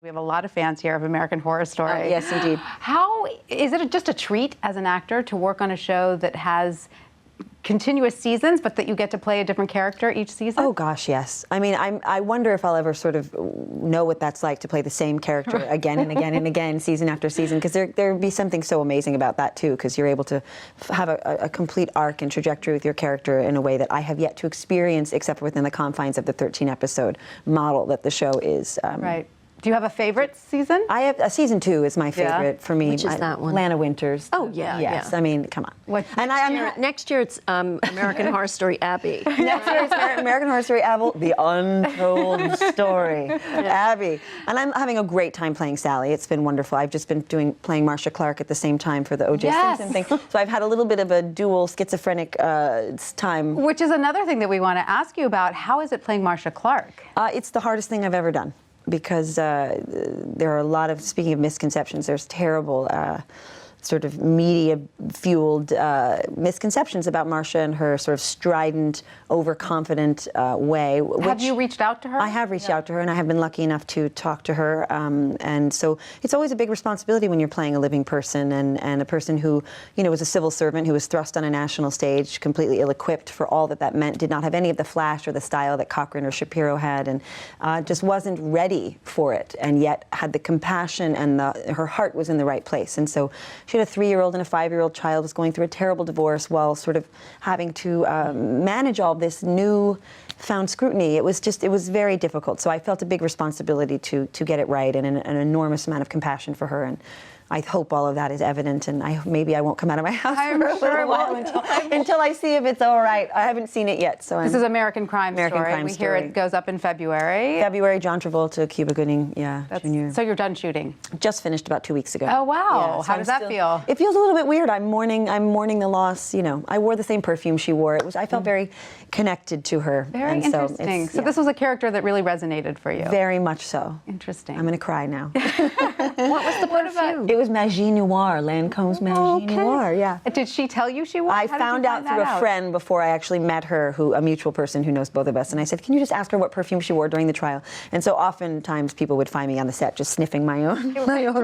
We have a lot of fans here of American Horror Story. Yes, indeed. How is it just a treat as an actor to work on a show that has continuous seasons, but that you get to play a different character each season? Oh gosh, yes. I mean, I wonder if I'll ever sort of know what that's like to play the same character again and again and again, season after season, because there would be something so amazing about that too, because you're able to have a complete arc and trajectory with your character in a way that I have yet to experience, except within the confines of the 13-episode model that the show is. Right. Do you have a favorite season? I have season 2 is my favorite for me. Which is that one? Lana Winters. Oh yeah, yes. yeah. I mean, come on. What? And next year it's American Horror Story Abby. Next year it's American Horror Story Abby, the untold story. Abby. And I'm having a great time playing Sally. It's been wonderful. I've just been playing Marcia Clark at the same time for the O.J. Simpson thing. So I've had a little bit of a dual schizophrenic time. Which is another thing that we want to ask you about. How is it playing Marcia Clark? It's the hardest thing I've ever done, because there are a lot of, speaking of misconceptions, there's terrible sort of media-fueled misconceptions about Marcia and her sort of strident, overconfident way. Have you reached out to her? I have reached out to her, and I have been lucky enough to talk to her. And so it's always a big responsibility when you're playing a living person and a person who, you know, was a civil servant who was thrust on a national stage, completely ill-equipped for all that meant, did not have any of the flash or the style that Cochran or Shapiro had, and just wasn't ready for it, and yet had the compassion and her heart was in the right place. And so she had a 3-year-old and a 5-year-old child, was going through a terrible divorce while sort of having to manage all this new found scrutiny. It was very difficult. So I felt a big responsibility to get it right, and an enormous amount of compassion for her. And I hope all of that is evident, and maybe I won't come out of my house for a little while until I see if it's all right. I haven't seen it yet, so this is American Crime Story. We hear it goes up in February. February, John Travolta, Cuba Gooding, Jr. So you're done shooting? Just finished about 2 weeks ago. Oh wow! Yeah, so how does that feel? It feels a little bit weird. I'm mourning the loss. You know, I wore the same perfume she wore. I felt very connected to her. Very interesting. So this was a character that really resonated for you. Very much so. Interesting. I'm going to cry now. What was the perfume? It was Magie Noir, Lancome's Magie Noir, yeah. Did she tell you she was? I found out through a friend before I actually met her, a mutual person who knows both of us, and I said, can you just ask her what perfume she wore during the trial? And so oftentimes people would find me on the set just sniffing my own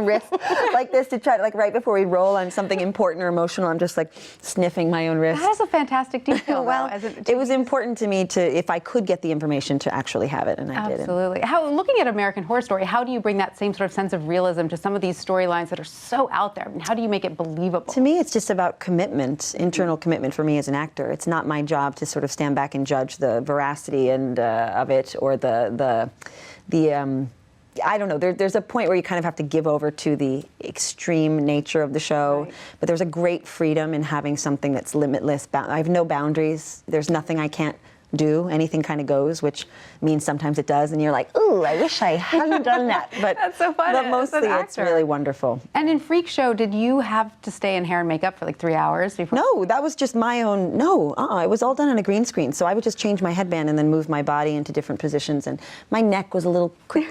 wrist like this to try to, like right before we roll on something important or emotional, I'm just like sniffing my own wrist. That is a fantastic detail. Well, it was important to me if I could get the information, to actually have it, and I did. Absolutely. Looking at American Horror Story, how do you bring that same sort of sense of realism to some of these storylines that are so out there? I mean, how do you make it believable? To me, it's just about commitment, internal commitment for me as an actor. It's not my job to sort of stand back and judge the veracity of it, or I don't know. There's a point where you kind of have to give over to the extreme nature of the show, right. But there's a great freedom in having something that's limitless. I have no boundaries. There's nothing I can't do. Anything kind of goes, which means sometimes it does, and you're like, ooh, I wish I hadn't done that. But that's so funny. But mostly it's really wonderful. And in Freak Show, did you have to stay in hair and makeup for like 3 hours before? No, that was just my own. No, it was all done on a green screen. So I would just change my headband and then move my body into different positions. And my neck was a little quick.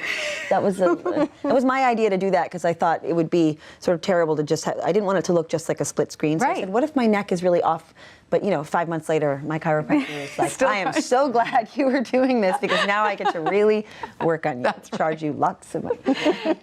That was my idea to do that, because I thought it would be sort of terrible to just. I didn't want it to look just like a split screen. So I said, what if my neck is really off? But, you know, 5 months later, my chiropractor was like, I am so glad you were doing this, because now I get to really work on you. Charge you lots of money.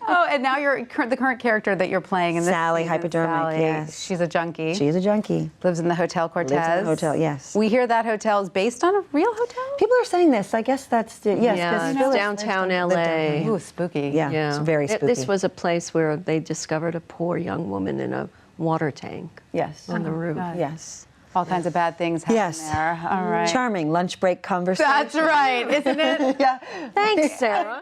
Oh, and now you're the current character that you're playing in this Sally, hypodermic, Sally. yes. She's a junkie. She's a junkie. Lives in the Hotel Cortez. Lives in the hotel, yes. We hear that hotel is based on a real hotel? People are saying this. I guess that's, yes. Yeah, it's downtown L.A. Ooh, spooky. Yeah, it's very spooky. This was a place where they discovered a poor young woman in a water tank. Yes. On the roof. God. Yes. All kinds of bad things happen there. All right. Charming lunch break conversation. That's right, isn't it? Yeah. Thanks, Sarah.